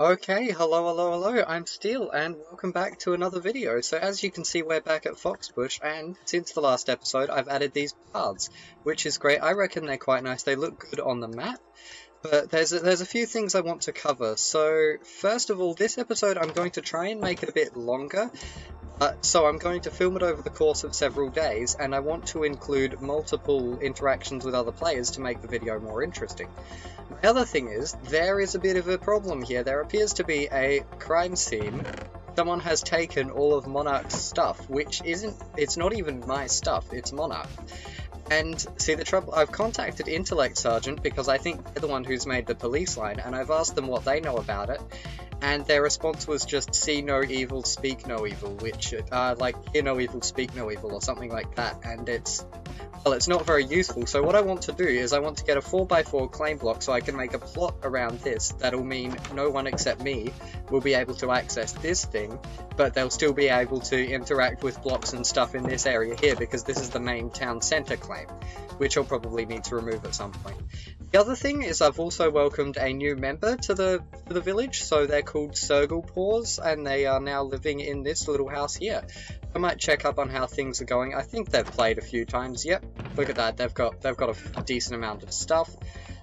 Okay, hello, I'm Steel, and welcome back to another video. So as you can see, we're back at Foxbush, and since the last episode, I've added these paths, which is great. I reckon they're quite nice. They look good on the map, but there's a few things I want to cover. So first of all, this episode I'm going to try and make it a bit longer. So I'm going to film it over the course of several days, and I want to include multiple interactions with other players to make the video more interesting. The other thing is, there is a bit of a problem here. There appears to be a crime scene. Someone has taken all of Monarch's stuff, which it's not even my stuff, it's Monarch. And see, the trouble, I've contacted Intellect Sergeant because I think they're the one who's made the police line, and I've asked them what they know about it. And their response was just see no evil, speak no evil, which, like, hear no evil, speak no evil, or something like that, and it's not very useful. So what I want to do is I want to get a 4x4 claim block so I can make a plot around this that'll mean no one except me will be able to access this thing, but they'll still be able to interact with blocks and stuff in this area here because this is the main town centre claim, which I'll probably need to remove at some point. The other thing is I've also welcomed a new member to the village, so they're called Sergal Paws, and they are now living in this little house here. I might check up on how things are going. I think they've played a few times. Yep, look at that. They've got a decent amount of stuff.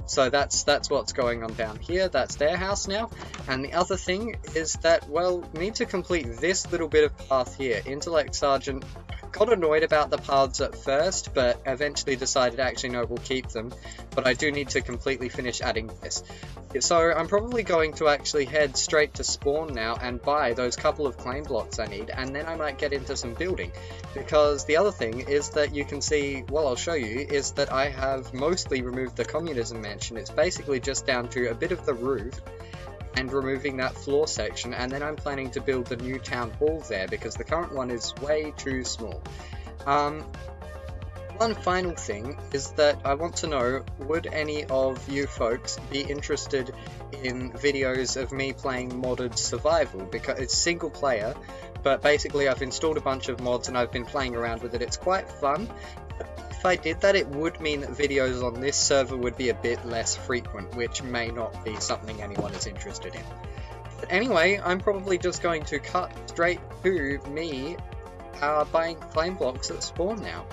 So that's what's going on down here. That's their house now. And the other thing is that, well, need to complete this little bit of path here. Intellect Sergeant got annoyed about the paths at first, but eventually decided actually no, we'll keep them. But I do need to completely finish adding this. So I'm probably going to actually head straight to spawn now and buy those couple of claim blocks I need, and then I might get into some building. Because the other thing is that you can see, well, I'll show you, is that I have mostly removed the communism mansion. It's basically just down to a bit of the roof and removing that floor section, and then I'm planning to build the new town hall there because the current one is way too small. One final thing is that I want to know, would any of you folks be interested in videos of me playing modded survival? Because it's single player, but basically I've installed a bunch of mods and I've been playing around with it. It's quite fun. If I did that, it would mean that videos on this server would be a bit less frequent, which may not be something anyone is interested in. But anyway, I'm probably just going to cut straight to me buying claim blocks at spawn now.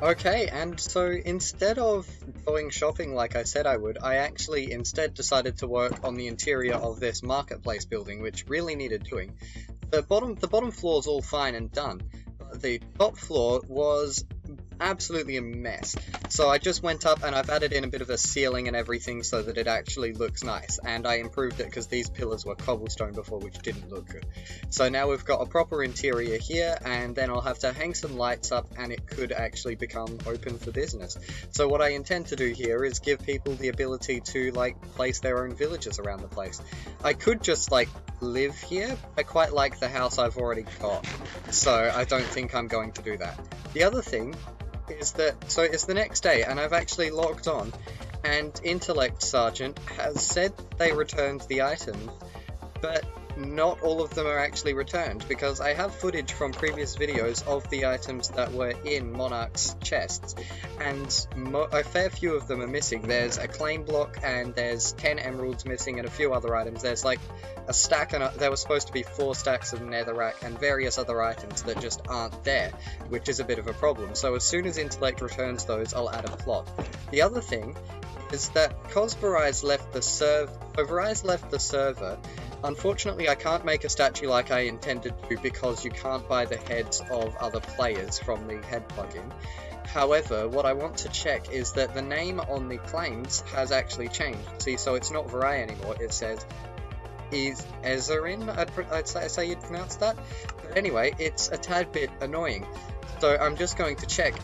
Okay, and so instead of going shopping like I said I would, I actually instead decided to work on the interior of this marketplace building, which really needed doing. The bottom floor is all fine and done, but the top floor was absolutely a mess. So I just went up and I've added in a bit of a ceiling and everything so that it actually looks nice, and I improved it because these pillars were cobblestone before, which didn't look good. So now we've got a proper interior here, and then I'll have to hang some lights up and it could actually become open for business. So what I intend to do here is give people the ability to like place their own villages around the place. I could just like live here. I quite like the house I've already got, so I don't think I'm going to do that. The other thing is that, so it's the next day and I've actually logged on, and Intellect Sergeant has said they returned the items, but not all of them are actually returned, because I have footage from previous videos of the items that were in Monarch's chests, and a fair few of them are missing. There's a claim block, and there's 10 emeralds missing, and a few other items. There's like a stack, and there was supposed to be 4 stacks of netherrack, and various other items that just aren't there, which is a bit of a problem. So as soon as Intellect returns those, I'll add a plot. The other thing is that because Verizon left the server, unfortunately, I can't make a statue like I intended to because you can't buy the heads of other players from the head plugin. However, what I want to check is that the name on the claims has actually changed. See, so it's not Varai anymore, it says Ezerin, I'd say you'd pronounce that. But anyway, it's a tad bit annoying. So I'm just going to check,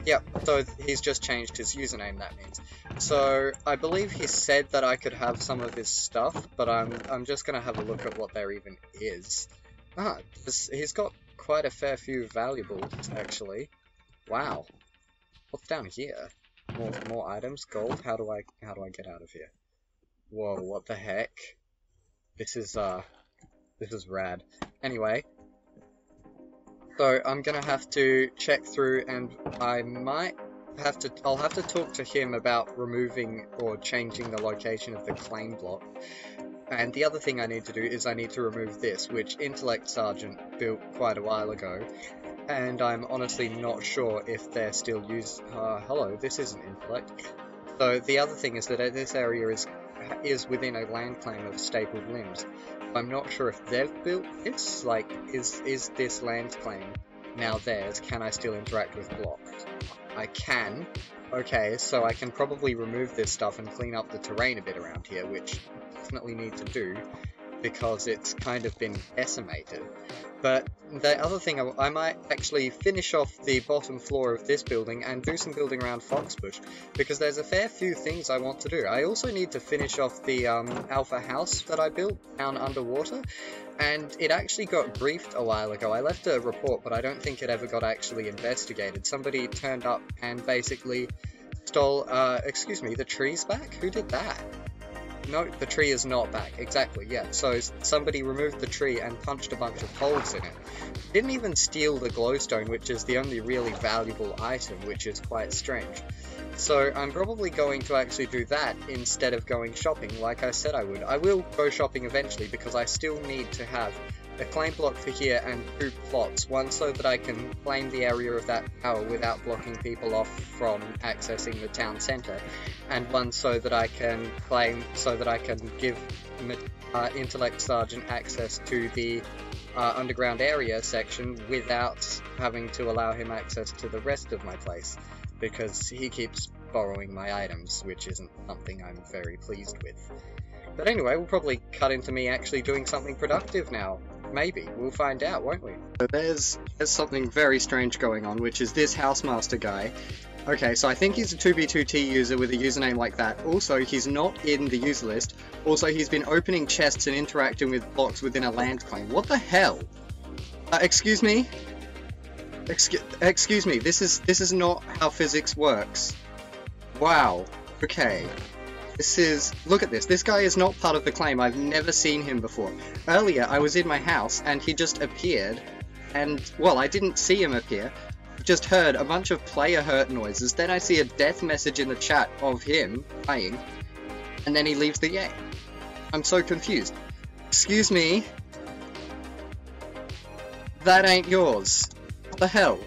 yep, so he's just changed his username, that means. So I believe he said that I could have some of his stuff, but I'm just going to have a look at what there even is. Ah, he's got quite a fair few valuables, actually. Wow. What's down here? More items, gold. How do I get out of here? Whoa, what the heck? This is rad. Anyway, so I'm gonna have to check through, and I'll have to talk to him about removing or changing the location of the claim block. And the other thing I need to do is I need to remove this, which Intellect Sergeant built quite a while ago, and I'm honestly not sure if they're still used. Hello, this isn't Intellect. So the other thing is that this area is within a land claim of stapled limbs. I'm not sure if they've built this. Like, is this land claim now theirs? Can I still interact with blocks? I can. Okay, so I can probably remove this stuff and clean up the terrain a bit around here, which I definitely need to do because it's kind of been decimated. But the other thing, I might actually finish off the bottom floor of this building and do some building around Foxbush, because there's a fair few things I want to do. I also need to finish off the alpha house that I built down underwater, and it actually got briefed a while ago. I left a report, but I don't think it ever got actually investigated. Somebody turned up and basically stole, excuse me, the trees back? Who did that? No, the tree is not back. Exactly, yeah. So somebody removed the tree and punched a bunch of holes in it. Didn't even steal the glowstone, which is the only really valuable item, which is quite strange. So I'm probably going to actually do that instead of going shopping like I said I would. I will go shopping eventually because I still need to have a claim block for here and 2 plots, one so that I can claim the area of that tower without blocking people off from accessing the town centre, and one so that I can claim, so that I can give Intellect Sergeant access to the underground area section without having to allow him access to the rest of my place, because he keeps borrowing my items, which isn't something I'm very pleased with. But anyway, we'll probably cut into me actually doing something productive now. Maybe. We'll find out, won't we? So there's something very strange going on, which is this Housemaster guy. Okay, so I think he's a 2B2T user with a username like that. Also, he's not in the user list. Also, he's been opening chests and interacting with blocks within a land claim. What the hell? Excuse me? Excuse me, this is not how physics works. Wow. Okay. Look at this, this guy is not part of the claim. I've never seen him before. Earlier, I was in my house, and he just appeared, and, well, I didn't see him appear, just heard a bunch of player hurt noises, then I see a death message in the chat of him dying, and then he leaves the game. I'm so confused. Excuse me? That ain't yours. What the hell?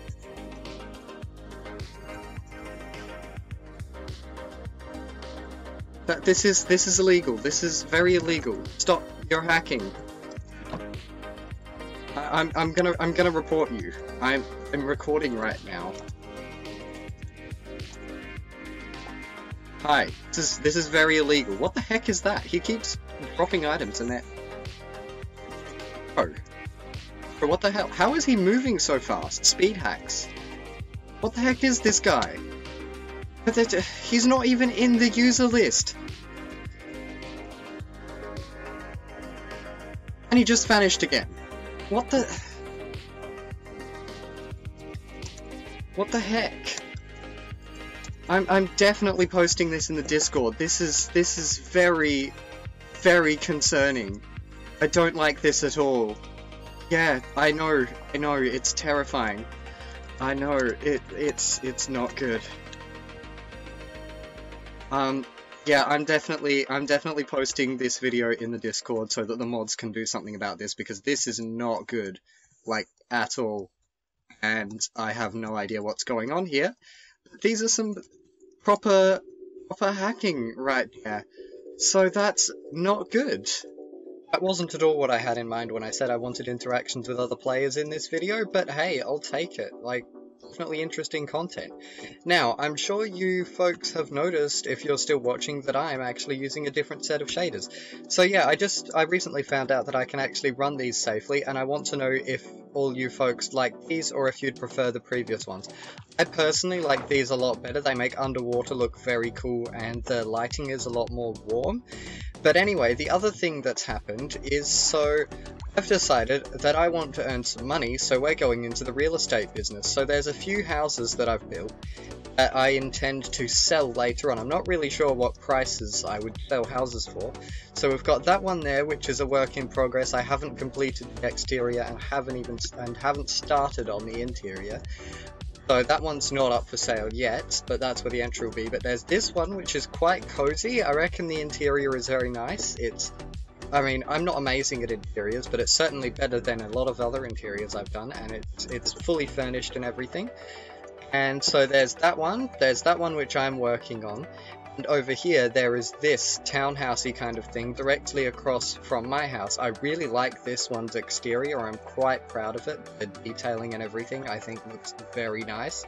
This is illegal. This is very illegal. Stop! You're hacking. I'm gonna report you. I'm recording right now. Hi. This is very illegal. What the heck is that? He keeps dropping items in there. Oh. But what the hell? How is he moving so fast? Speed hacks. What the heck is this guy? He's not even in the user list. And he just vanished again. What the heck? I'm definitely posting this in the Discord. This is very, very concerning. I don't like this at all. Yeah, I know, it's terrifying. I know, it's not good. Yeah, I'm definitely posting this video in the Discord so that the mods can do something about this, because this is not good, like, at all. And I have no idea what's going on here. These are some proper hacking right here. So that's not good. That wasn't at all what I had in mind when I said I wanted interactions with other players in this video, but hey, I'll take it. Like, definitely interesting content. Now, I'm sure you folks have noticed, if you're still watching, that I'm actually using a different set of shaders. So yeah, I recently found out that I can actually run these safely, and I want to know if all you folks like these, or if you'd prefer the previous ones. I personally like these a lot better. They make underwater look very cool, and the lighting is a lot more warm. But anyway, the other thing that's happened is, so I've decided that I want to earn some money, so we're going into the real estate business. So there's a few houses that I've built that I intend to sell later on. I'm not really sure what prices I would sell houses for. So we've got that one there, which is a work in progress. I haven't completed the exterior and haven't started on the interior. So that one's not up for sale yet, but that's where the entry will be. But there's this one, which is quite cozy. I reckon the interior is very nice. It's I mean, I'm not amazing at interiors, but it's certainly better than a lot of other interiors I've done, and it's fully furnished and everything. And so there's that one which I'm working on, and over here there is this townhousey kind of thing directly across from my house. I really like this one's exterior, I'm quite proud of it. The detailing and everything I think looks very nice.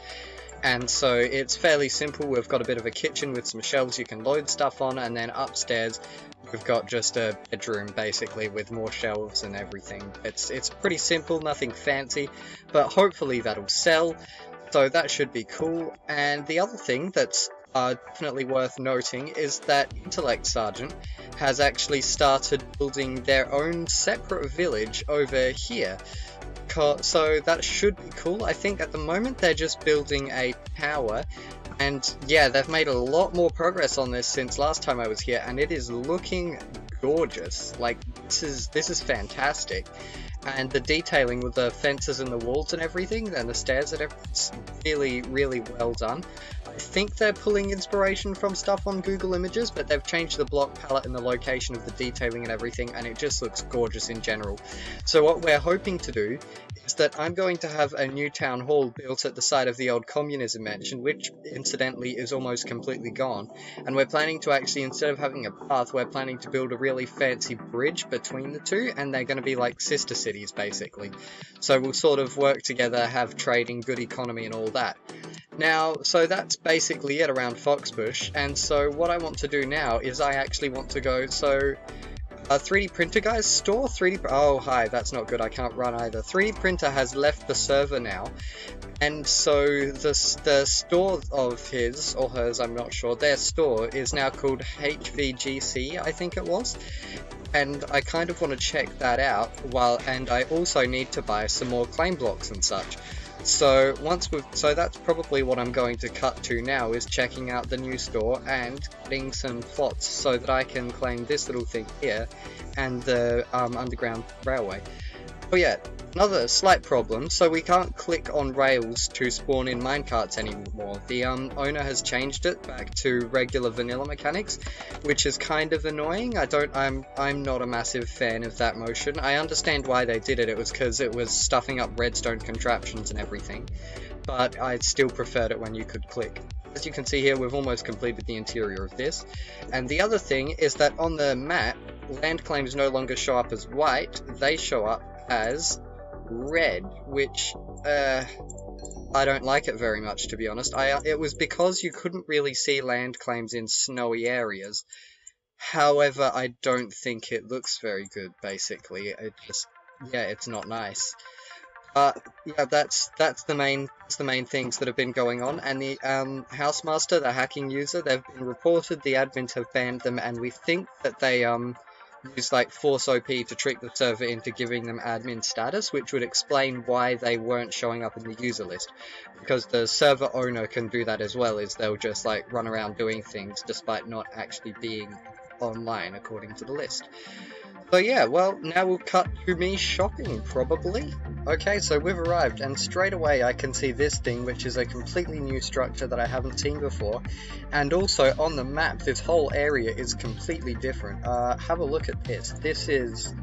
And so it's fairly simple. We've got a bit of a kitchen with some shelves you can load stuff on, and then upstairs we've got just a bedroom basically with more shelves and everything. It's pretty simple, nothing fancy, but hopefully that'll sell. So that should be cool. And the other thing that's definitely worth noting is that Intellect Sergeant has actually started building their own separate village over here. So that should be cool. I think at the moment they're just building a tower, and yeah, they've made a lot more progress on this since last time I was here, and it is looking gorgeous. Like, this is fantastic. And the detailing with the fences and the walls and everything, and the stairs and everything, it's really, really well done. I think they're pulling inspiration from stuff on Google Images, but they've changed the block palette and the location of the detailing and everything, and it just looks gorgeous in general. So what we're hoping to do is that I'm going to have a new town hall built at the side of the old communism mansion, which incidentally is almost completely gone. And we're planning to actually, instead of having a path, we're planning to build a really fancy bridge between the two, and they're going to be like sister cities basically. So we'll sort of work together, have trading, good economy and all that. Now, so that's basically it around Foxbush, and so what I want to do now is I actually want to go, so 3D Printer Guy's store, oh hi, that's not good, I can't run either. 3D Printer has left the server now, and so the store of his, or hers, I'm not sure, their store is now called HVGC, I think it was. And I kind of want to check that out, and I also need to buy some more claim blocks and such. So so that's probably what I'm going to cut to now, is checking out the new store and getting some plots so that I can claim this little thing here and the underground railway. Oh yeah, another slight problem, so we can't click on rails to spawn in minecarts anymore. The owner has changed it back to regular vanilla mechanics, which is kind of annoying. I'm not a massive fan of that motion. I understand why they did it. It was because it was stuffing up redstone contraptions and everything, but I still preferred it when you could click. As you can see here, we've almost completed the interior of this. And the other thing is that on the map, land claims no longer show up as white, they show up as red, which I don't like it very much, to be honest. It was because you couldn't really see land claims in snowy areas. However, I don't think it looks very good, basically. It just, yeah, it's not nice. Yeah, that's the main things that have been going on. And the Housemaster, the hacking user, they've been reported, the admins have banned them, and we think that they use like Force OP to trick the server into giving them admin status, which would explain why they weren't showing up in the user list. Because the server owner can do that as well, is they'll just like run around doing things despite not actually being online according to the list. So yeah, well, now we'll cut to me shopping, probably. Okay, so we've arrived, and straight away I can see this thing, which is a completely new structure that I haven't seen before. And also, on the map, this whole area is completely different. Have a look at this. This is...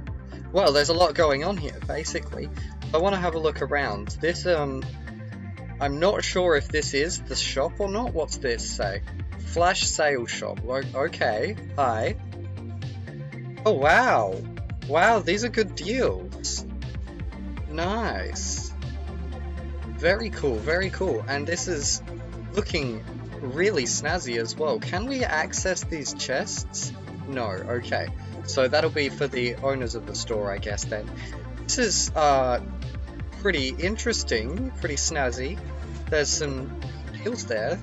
well, there's a lot going on here, basically. I want to have a look around. This, I'm not sure if this is the shop or not. What's this say? Flash sale shop. Okay, hi. Oh wow! Wow, these are good deals! Nice! Very cool, very cool. And this is looking really snazzy as well. Can we access these chests? No, okay. So that'll be for the owners of the store, I guess then. This is pretty interesting, pretty snazzy. There's some deals there.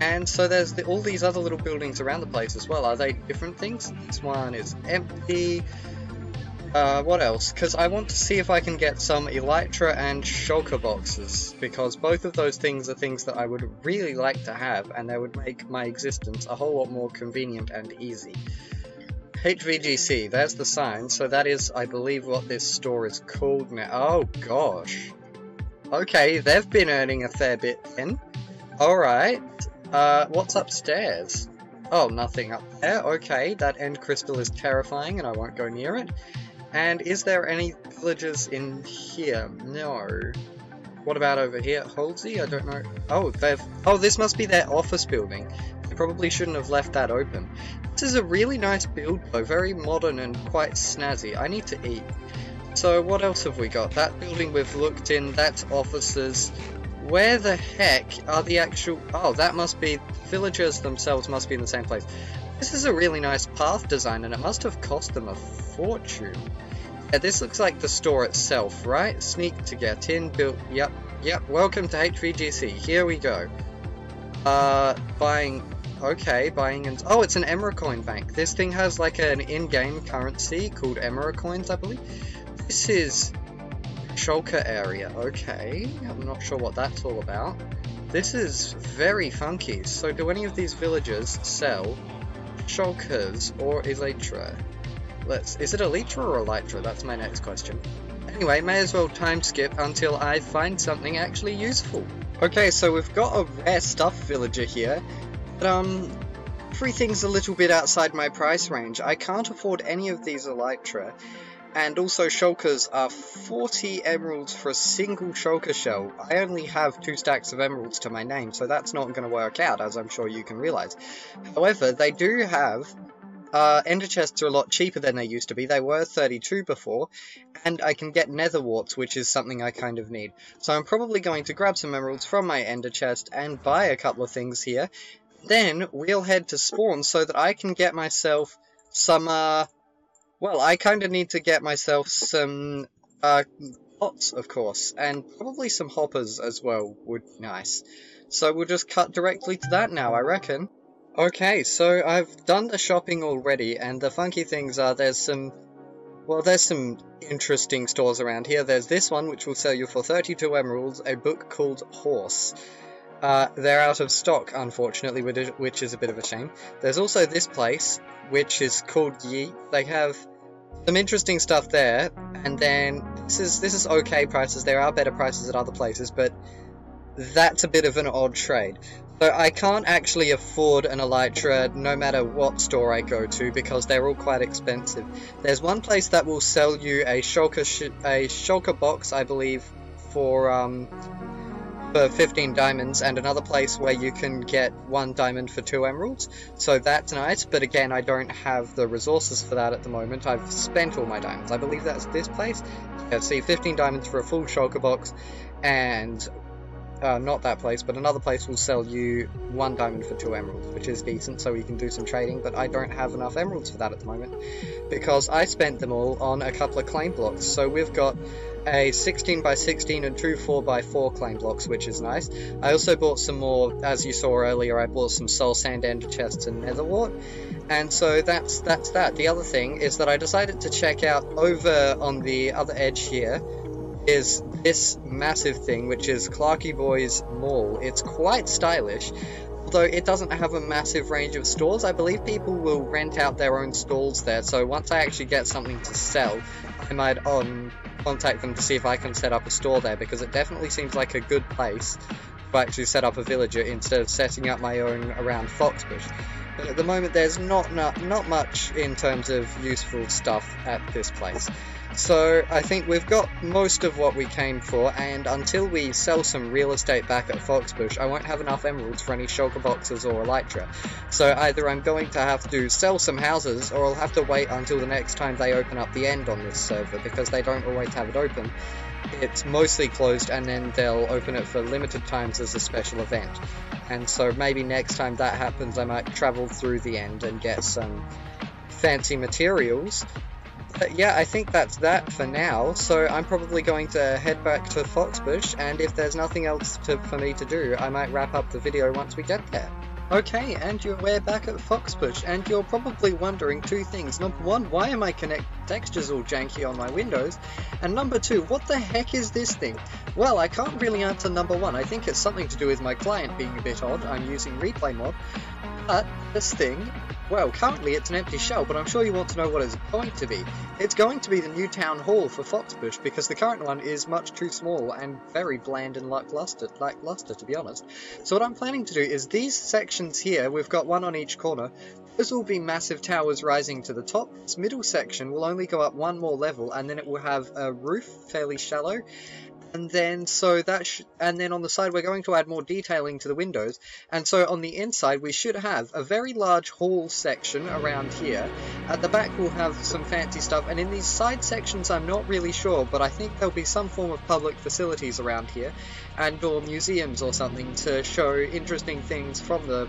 And so there's all these other little buildings around the place as well. Are they different things? This one is empty. What else? Because I want to see if I can get some Elytra and shulker boxes, because both of those things are things that I would really like to have, and they would make my existence a whole lot more convenient and easy. HVGC, there's the sign, so that is, I believe, what this store is called now. Oh gosh. Okay, they've been earning a fair bit then. Alright. What's upstairs? Oh, nothing up there. Okay, that end crystal is terrifying and I won't go near it. And is there any villagers in here? No. What about over here? Halsey? I don't know. Oh, this must be their office building. They probably shouldn't have left that open. This is a really nice build though, very modern and quite snazzy. I need to eat. So what else have we got? That building we've looked in, that's offices. Where the heck are the actual... Oh, that must be... Villagers themselves must be in the same place. This is a really nice path design, and it must have cost them a fortune. Yeah, this looks like the store itself, right? Sneak to get in, build... Yep, welcome to HVGC. Here we go. Buying... Okay, buying and... Oh, it's an Emerald Coin bank. This thing has like an in-game currency called Emerald Coins, I believe. This is... Shulker area, okay, I'm not sure what that's all about. This is very funky. So do any of these villagers sell shulkers or elytra? Is it elytra or elytra? That's my next question. Anyway, may as well time skip until I find something actually useful. Okay, so we've got a rare stuff villager here, but everything's a little bit outside my price range. I can't afford any of these elytra. And also shulkers are 40 emeralds for a single shulker shell. I only have 2 stacks of emeralds to my name, so that's not going to work out, as I'm sure you can realise. However, they do have... ender chests are a lot cheaper than they used to be. They were 32 before, and I can get nether warts, which is something I kind of need. So I'm probably going to grab some emeralds from my ender chest and buy a couple of things here. Then we'll head to spawn so that I can get myself some... Well, I kind of need to get myself some pots, of course, and probably some hoppers as well would be nice. So we'll just cut directly to that now, I reckon. Okay, so I've done the shopping already, and the funky things are there's some interesting stores around here. There's this one, which will sell you for 32 emeralds, a book called Horse. They're out of stock, unfortunately, which is a bit of a shame. There's also this place, which is called Yeet. They have some interesting stuff there, and then this is okay prices. There are better prices at other places, but that's a bit of an odd trade. So I can't actually afford an elytra no matter what store I go to, because they're all quite expensive. There's one place that will sell you a shulker box, I believe, for 15 diamonds, and another place where you can get 1 diamond for 2 emeralds. So that's nice, but again, I don't have the resources for that at the moment. I've spent all my diamonds. I believe that's this place. Yeah, see, 15 diamonds for a full shulker box, and not that place, but another place will sell you 1 diamond for 2 emeralds, which is decent, so we can do some trading, but I don't have enough emeralds for that at the moment, because I spent them all on a couple of claim blocks. So we've got a 16 by 16 and 2 4 by 4 claim blocks, which is nice. I also bought some more, as you saw earlier, I bought some soul sand, ender chests, and nether wart, and so that's that. The other thing is that I decided to check out over on the other edge here is this massive thing, which is Clarky Boy's Mall. It's quite stylish, although it doesn't have a massive range of stores. I believe people will rent out their own stalls there, so once I actually get something to sell, I might contact them to see if I can set up a store there, because it definitely seems like a good place to actually set up a villager instead of setting up my own around Foxbush. But at the moment there's not much in terms of useful stuff at this place. So I think we've got most of what we came for, and until we sell some real estate back at Foxbush, I won't have enough emeralds for any shulker boxes or elytra. So either I'm going to have to sell some houses, or I'll have to wait until the next time they open up the end on this server, because they don't always have it open. It's mostly closed, and then they'll open it for limited times as a special event. And so maybe next time that happens, I might travel through the end and get some fancy materials. But yeah, I think that's that for now, so I'm probably going to head back to Foxbush, and if there's nothing else for me to do, I might wrap up the video once we get there. Okay, and we're back at Foxbush, and you're probably wondering 2 things. Number 1, why are my textures all janky on my windows? And number 2, what the heck is this thing? Well, I can't really answer number 1. I think it's something to do with my client being a bit odd. I'm using replay mod. But this thing Well, currently it's an empty shell, but I'm sure you want to know what it's going to be. It's going to be the new town hall for Foxbush, because the current one is much too small and very bland and lackluster, to be honest. So what I'm planning to do is these sections here, we've got one on each corner, those will be massive towers rising to the top. This middle section will only go up one more level, and then it will have a roof, fairly shallow. And then and then on the side we're going to add more detailing to the windows, and so on the inside we should have a very large hall section around here. At the back we'll have some fancy stuff, and in these side sections I'm not really sure, but I think there'll be some form of public facilities around here, and or museums or something to show interesting things from the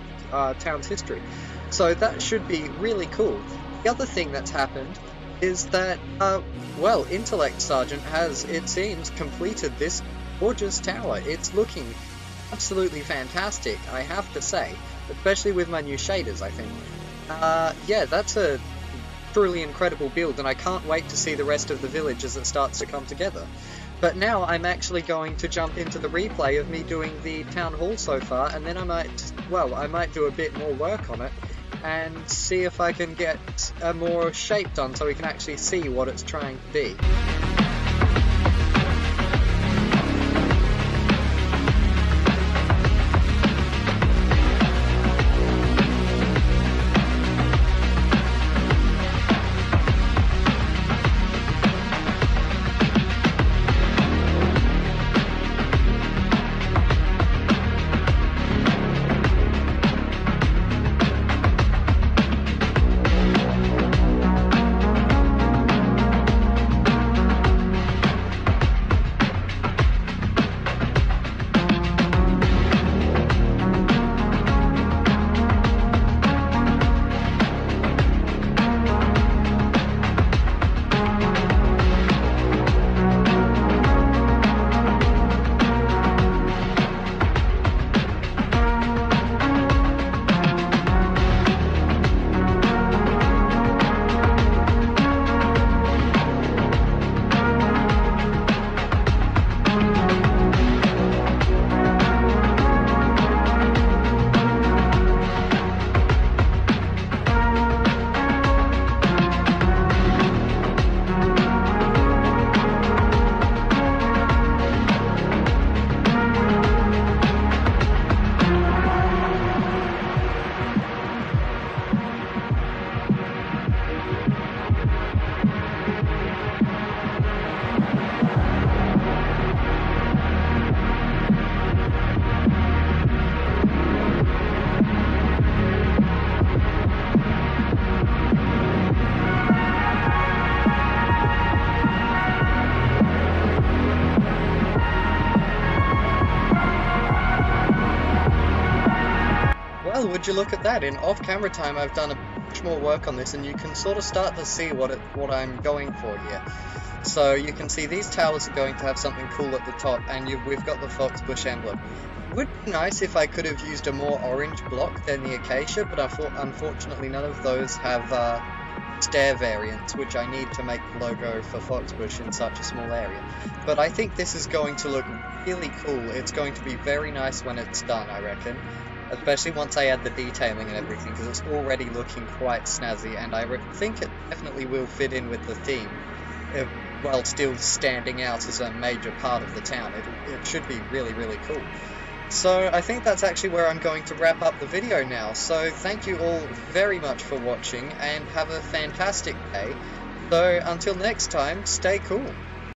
town's history. So that should be really cool. The other thing that's happened is that, well, Intellect Sergeant has, it seems, completed this gorgeous tower. It's looking absolutely fantastic, I have to say, especially with my new shaders, I think. Yeah, that's a truly incredible build, and I can't wait to see the rest of the village as it starts to come together. But now I'm actually going to jump into the replay of me doing the town hall so far, and then I might do a bit more work on it, and see if I can get a more shape done so we can actually see what it's trying to be. Well, would you look at that? In off-camera time I've done much more work on this, and you can sort of start to see what I'm going for here. So you can see these towers are going to have something cool at the top, and we've got the Foxbush emblem. It would be nice if I could have used a more orange block than the acacia, but unfortunately none of those have stair variants, which I need to make the logo for Foxbush in such a small area. But I think this is going to look really cool. It's going to be very nice when it's done, I reckon. Especially once I add the detailing and everything, because it's already looking quite snazzy, and I think it definitely will fit in with the theme, while still standing out as a major part of the town. It should be really, really cool. So I think that's actually where I'm going to wrap up the video now. So thank you all very much for watching, and have a fantastic day. So until next time, stay cool.